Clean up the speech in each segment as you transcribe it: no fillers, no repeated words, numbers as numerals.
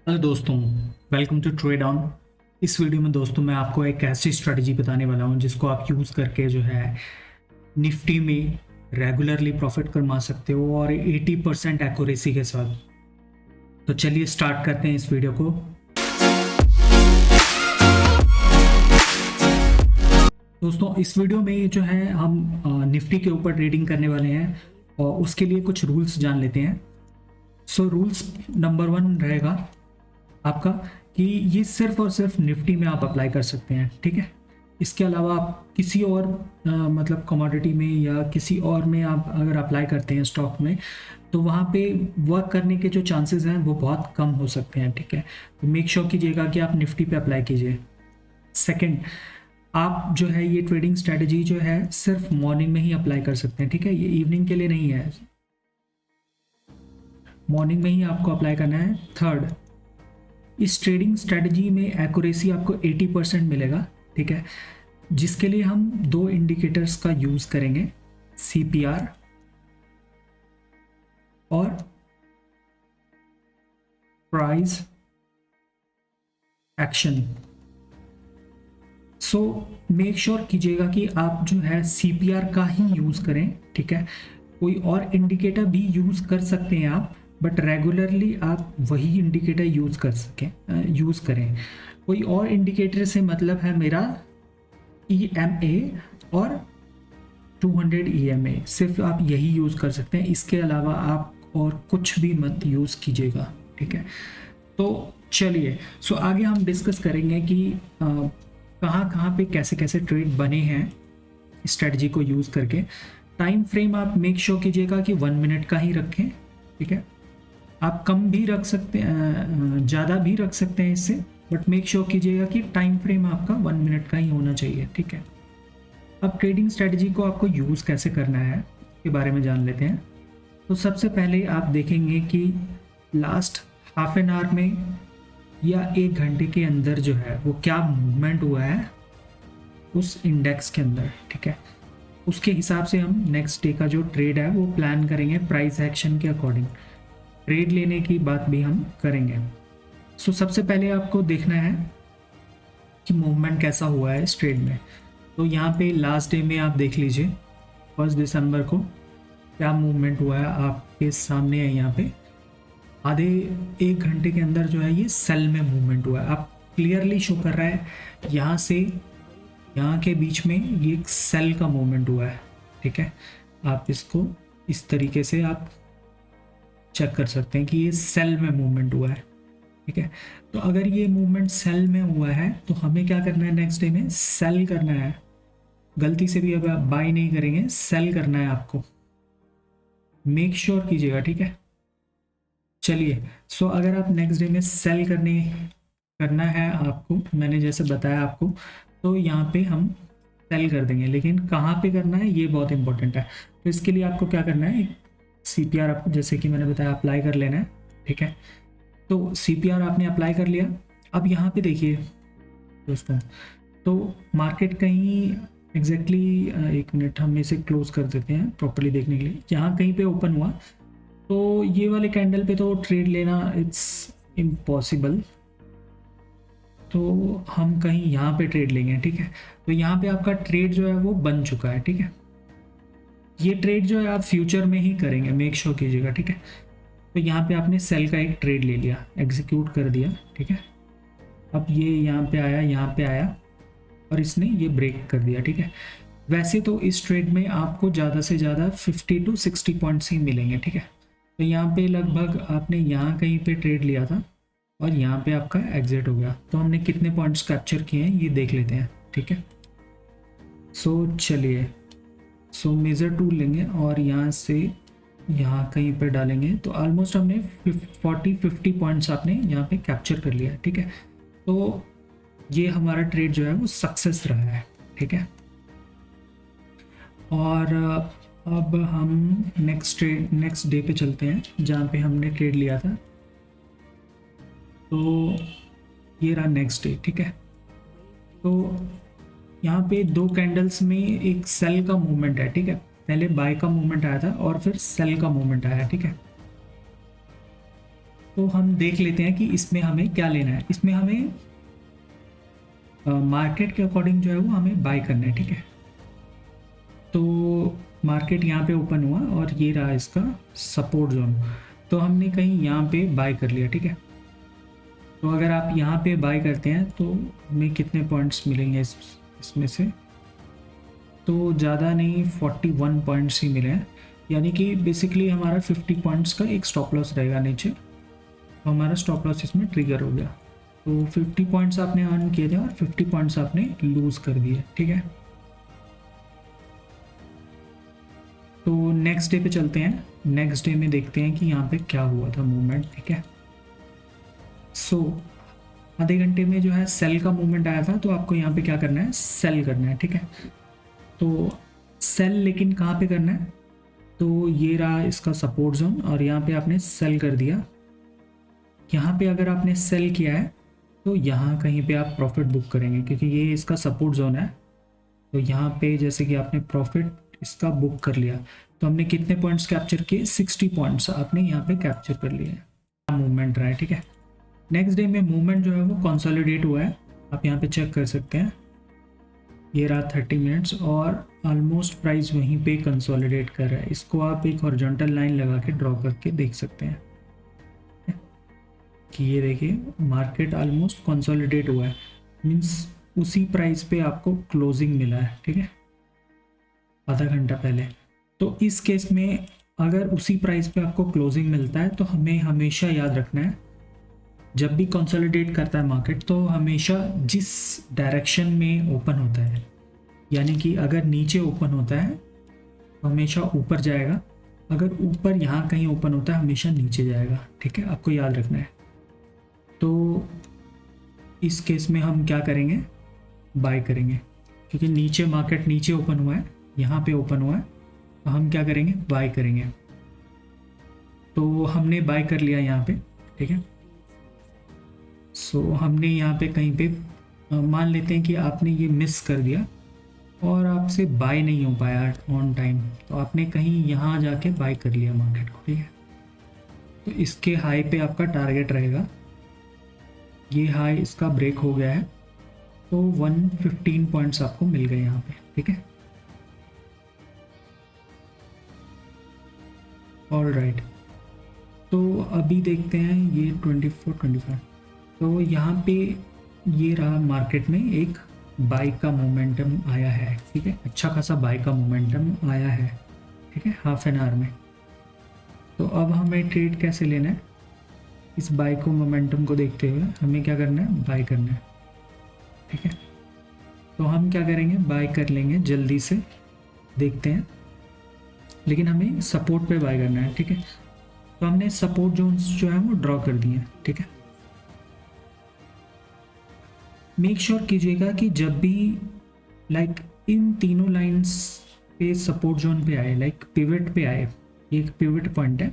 Hello दोस्तों, welcome to trade on. इस video में दोस्तों मैं आपको एक ऐसी स्ट्रेटजी बताने वाला हूं जिसको आप यूज़ करके जो है निफ्टी में रेगुलरली प्रॉफिट कमा सकते हो और 80% एक्यूरेसी के साथ। तो चलिए स्टार्ट करते हैं इस वीडियो को। दोस्तों इस वीडियो में जो है हम निफ्टी के ऊपर ट्रेडिंग करने वाले हैं और उसके लिए कुछ रूल्स जान लेते हैं। सो रूल्स नंबर 1 रहेगा आपका कि ये सिर्फ और सिर्फ निफ्टी में आप अप्लाई कर सकते हैं, ठीक है। इसके अलावा आप किसी और मतलब कमोडिटी में या किसी और में आप अगर अप्लाई करते हैं स्टॉक में, तो वहाँ पे वर्क करने के जो चांसेस हैं वो बहुत कम हो सकते हैं, ठीक है। तो मेक श्योर कीजिएगा कि आप निफ्टी पे अप्लाई कीजिए। सेकंड, आप जो है ये ट्रेडिंग स्ट्रेटजी जो है सिर्फ मॉर्निंग में ही अप्लाई कर सकते हैं, ठीक है। ये इवनिंग के लिए नहीं है, मॉर्निंग में ही आपको अप्लाई करना है। थर्ड, इस ट्रेडिंग स्ट्रेटजी में एक्यूरेसी आपको 80% मिलेगा, ठीक है, जिसके लिए हम दो इंडिकेटर्स का यूज करेंगे, सीपीआर और price action. So make sure कीजिएगा कि आप जो है सीपीआर का ही यूज करें, ठीक है। कोई और इंडिकेटर भी यूज कर सकते हैं आप, बट रेगुलरली आप वही इंडिकेटर यूज करें। कोई और इंडिकेटर से मतलब है मेरा EMA और 200 EMA, सिर्फ आप यही यूज कर सकते हैं। इसके अलावा आप और कुछ भी मत यूज कीजिएगा, ठीक है। तो चलिए सो आगे हम डिस्कस करेंगे कि कहाँ कहाँ पे कैसे कैसे ट्रेड बने हैं स्ट्रेटजी को यूज करके। टाइम फ्रेम आप मेक श्योर कीजिएगा कि 1 मिनट का ही रखें, ठीक है। आप कम भी रख सकते हैं, ज़्यादा भी रख सकते हैं इससे, बट मेक श्योर कीजिएगा कि टाइम फ्रेम आपका 1 मिनट का ही होना चाहिए, ठीक है। अब ट्रेडिंग स्ट्रेटजी को आपको यूज़ कैसे करना है के बारे में जान लेते हैं। तो सबसे पहले आप देखेंगे कि लास्ट हाफ एन आवर में या 1 घंटे के अंदर जो है वो क्या मूवमेंट हुआ है उस इंडेक्स के अंदर, ठीक है। उसके हिसाब से हम नेक्स्ट डे का जो ट्रेड है वो प्लान करेंगे प्राइस एक्शन के अकॉर्डिंग। ट्रेड लेने की बात भी हम करेंगे। सो सबसे पहले आपको देखना है कि मूवमेंट कैसा हुआ है इस ट्रेड में। तो यहाँ पे लास्ट डे में आप देख लीजिए 1 दिसंबर को क्या मूवमेंट हुआ है आपके सामने है। यहाँ पे आधे 1 घंटे के अंदर जो है ये सेल में मूवमेंट हुआ है। आप क्लियरली शो कर रहा है यहाँ से यहाँ के बीच में ये एक सेल का मूवमेंट हुआ है, ठीक है। आप इसको इस तरीके से आप चेक कर सकते हैं कि ये सेल में मूवमेंट हुआ है, ठीक है। तो अगर ये मूवमेंट सेल में हुआ है तो हमें क्या करना है, नेक्स्ट डे में सेल करना है। गलती से भी अब आप बाय नहीं करेंगे, सेल करना है आपको, मेक श्योर कीजिएगा, ठीक है। चलिए सो अगर आप नेक्स्ट डे में सेल करना है आपको, मैंने जैसे बताया आपको, तो यहाँ पे हम सेल कर देंगे। लेकिन कहाँ पे करना है ये बहुत इंपॉर्टेंट है। तो इसके लिए आपको क्या करना है, सीपीआर आपको जैसे कि मैंने बताया अप्लाई कर लेना है, ठीक है। तो सीपीआर आपने अप्लाई कर लिया। अब यहाँ पे देखिए दोस्तों, तो मार्केट कहीं एग्जैक्टली 1 मिनट हम इसे क्लोज कर देते हैं प्रॉपर्ली देखने के लिए। यहाँ कहीं पे ओपन हुआ तो ये वाले कैंडल पे तो ट्रेड लेना इट्स इम्पॉसिबल, तो हम कहीं यहाँ पे ट्रेड लेंगे, ठीक है। तो यहाँ पे आपका ट्रेड जो है वो बन चुका है, ठीक है। ये ट्रेड जो है आप फ्यूचर में ही करेंगे, मेक श्योर कीजिएगा, ठीक है। तो यहाँ पे आपने सेल का एक ट्रेड ले लिया, एग्जीक्यूट कर दिया, ठीक है। अब ये यहाँ पे आया और इसने ये ब्रेक कर दिया, ठीक है। वैसे तो इस ट्रेड में आपको ज़्यादा से ज़्यादा 50 to 60 पॉइंट्स ही मिलेंगे, ठीक है। तो यहाँ पे लगभग आपने यहाँ कहीं पे ट्रेड लिया था और यहाँ पे आपका एग्जिट हो गया। तो हमने कितने पॉइंट्स कैप्चर किए हैं ये देख लेते हैं, ठीक है। सो चलिए, सो मेजर टूल लेंगे और यहाँ से यहाँ कहीं पे डालेंगे। तो ऑलमोस्ट हमने 40-50 पॉइंट्स आपने यहाँ पे कैप्चर कर लिया, ठीक है। तो ये हमारा ट्रेड जो है वो सक्सेस रहा है, ठीक है। और अब हम नेक्स्ट डे पे चलते हैं जहाँ पे हमने ट्रेड लिया था। तो ये रहा नेक्स्ट डे, ठीक है। तो यहाँ पे 2 कैंडल्स में एक सेल का मूवमेंट है, ठीक है। पहले बाय का मूवमेंट आया था और फिर सेल का मूवमेंट आया, ठीक है। तो हम देख लेते हैं कि इसमें हमें क्या लेना है। इसमें हमें मार्केट के अकॉर्डिंग जो है वो हमें बाय करना है, ठीक है। तो मार्केट यहाँ पे ओपन हुआ और ये रहा इसका सपोर्ट जोन, तो हमने कहीं यहाँ पे बाय कर लिया, ठीक है। तो अगर आप यहाँ पे बाय करते हैं तो हमें कितने पॉइंट्स मिलेंगे इसमें से, तो ज़्यादा नहीं 41 पॉइंट्स ही मिले हैं, यानी कि बेसिकली हमारा 50 पॉइंट्स का एक स्टॉप लॉस रहेगा नीचे, तो हमारा स्टॉप लॉस इसमें ट्रिगर हो गया। तो 50 पॉइंट्स आपने अर्न किए थे और 50 पॉइंट्स आपने लूज़ कर दिए, ठीक है। तो नेक्स्ट डे पे चलते हैं। नेक्स्ट डे में देखते हैं कि यहाँ पे क्या हुआ था मूवमेंट, ठीक है। सो आधे घंटे में जो है सेल का मूवमेंट आया था, तो आपको यहाँ पे क्या करना है, सेल करना है, ठीक है। तो सेल लेकिन कहाँ पे करना है, तो ये रहा इसका सपोर्ट जोन और यहाँ पे आपने सेल कर दिया। यहाँ पे अगर आपने सेल किया है तो यहाँ कहीं पे आप प्रॉफिट बुक करेंगे, क्योंकि ये इसका सपोर्ट जोन है। तो यहाँ पे जैसे कि आपने प्रॉफिट इसका बुक कर लिया, तो हमने कितने पॉइंट्स कैप्चर किए, 60 पॉइंट्स आपने यहाँ पे कैप्चर कर लिए। मूवमेंट रहा है, ठीक है। नेक्स्ट डे में मूवमेंट जो है वो कंसोलिडेट हुआ है, आप यहाँ पे चेक कर सकते हैं। ये रहा 30 मिनट्स और ऑलमोस्ट प्राइस वहीं पे कंसोलिडेट कर रहा है। इसको आप एक हॉरिजॉन्टल लाइन लगा के ड्रॉ करके देख सकते हैं कि ये देखिए मार्केट ऑलमोस्ट कंसोलिडेट हुआ है, मीन्स उसी प्राइस पे आपको क्लोजिंग मिला है, ठीक है, आधा घंटा पहले। तो इस केस में अगर उसी प्राइस पे आपको क्लोजिंग मिलता है तो हमें हमेशा याद रखना है, जब भी कंसोलिडेट करता है मार्केट तो हमेशा जिस डायरेक्शन में ओपन होता है, यानी कि अगर नीचे ओपन होता है तो हमेशा ऊपर जाएगा, अगर ऊपर यहाँ कहीं ओपन होता है हमेशा नीचे जाएगा, ठीक है, आपको याद रखना है। तो इस केस में हम क्या करेंगे, बाय करेंगे, क्योंकि नीचे मार्केट नीचे ओपन हुआ है, यहाँ पे ओपन हुआ है, तो हम क्या करेंगे, बाय करेंगे। तो हमने बाय कर लिया यहाँ पे, ठीक है। सो हमने यहाँ पे कहीं पे मान लेते हैं कि आपने ये मिस कर दिया और आपसे बाय नहीं हो पाया ऑन टाइम, तो आपने कहीं यहाँ जाके बाय कर लिया मार्केट को, ठीक है। तो इसके हाई पे आपका टारगेट रहेगा, ये हाई इसका ब्रेक हो गया है, तो 115 पॉइंट्स आपको मिल गए यहाँ पे, ठीक है। ऑल राइट, तो अभी देखते हैं ये 24-25, तो यहाँ पे ये रहा मार्केट में एक बाय का मोमेंटम आया है, ठीक है, अच्छा खासा बाय का मोमेंटम आया है, ठीक है, हाफ एन आवर में। तो अब हमें ट्रेड कैसे लेना है, इस बाय को मोमेंटम को देखते हुए हमें क्या करना है, बाय करना है, ठीक है। तो हम क्या करेंगे, बाय कर लेंगे जल्दी से, देखते हैं, लेकिन हमें सपोर्ट पे बाय करना है, ठीक है। तो हमने सपोर्ट जोन्स जो है वो ड्रॉ कर दिए हैं, ठीक है। मेक श्योर कीजिएगा कि जब भी लाइक इन तीनों लाइंस पे सपोर्ट जोन पे आए, लाइक पिवट पे आए, एक पिवट पॉइंट है,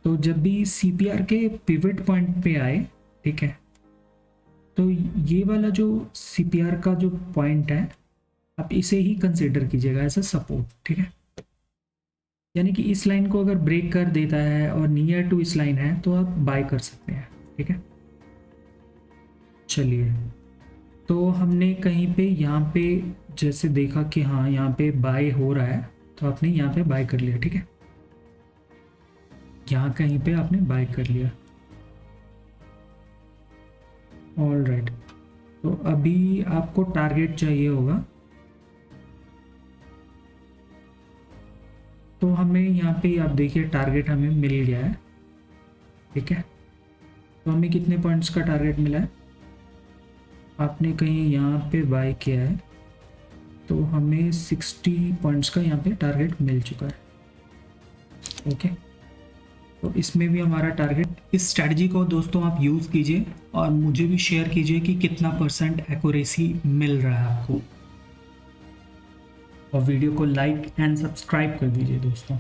तो जब भी CPR के पिवट पॉइंट पे आए, ठीक है, तो ये वाला जो CPR का जो पॉइंट है आप इसे ही कंसिडर कीजिएगा एज अ सपोर्ट, ठीक है। यानी कि इस लाइन को अगर ब्रेक कर देता है और नियर टू इस लाइन है तो आप बाय कर सकते हैं, ठीक है। चलिए, तो हमने कहीं पे यहाँ पे जैसे देखा कि हाँ यहाँ पे बाय हो रहा है, तो आपने यहाँ पे बाय कर लिया, ठीक है, यहाँ कहीं पे आपने बाय कर लिया। ऑल राइट, तो अभी आपको टारगेट चाहिए होगा, तो हमें यहाँ पे आप देखिए टारगेट हमें मिल गया है, ठीक है। तो हमें कितने पॉइंट्स का टारगेट मिला है, आपने कहीं यहाँ पे बाय किया है, तो हमें 60 पॉइंट्स का यहाँ पे टारगेट मिल चुका है, ओके। तो इसमें भी हमारा टारगेट, इस स्ट्रैटेजी को दोस्तों आप यूज़ कीजिए और मुझे भी शेयर कीजिए कि कितना % एक्यूरेसी मिल रहा है आपको, और वीडियो को लाइक एंड सब्सक्राइब कर दीजिए दोस्तों।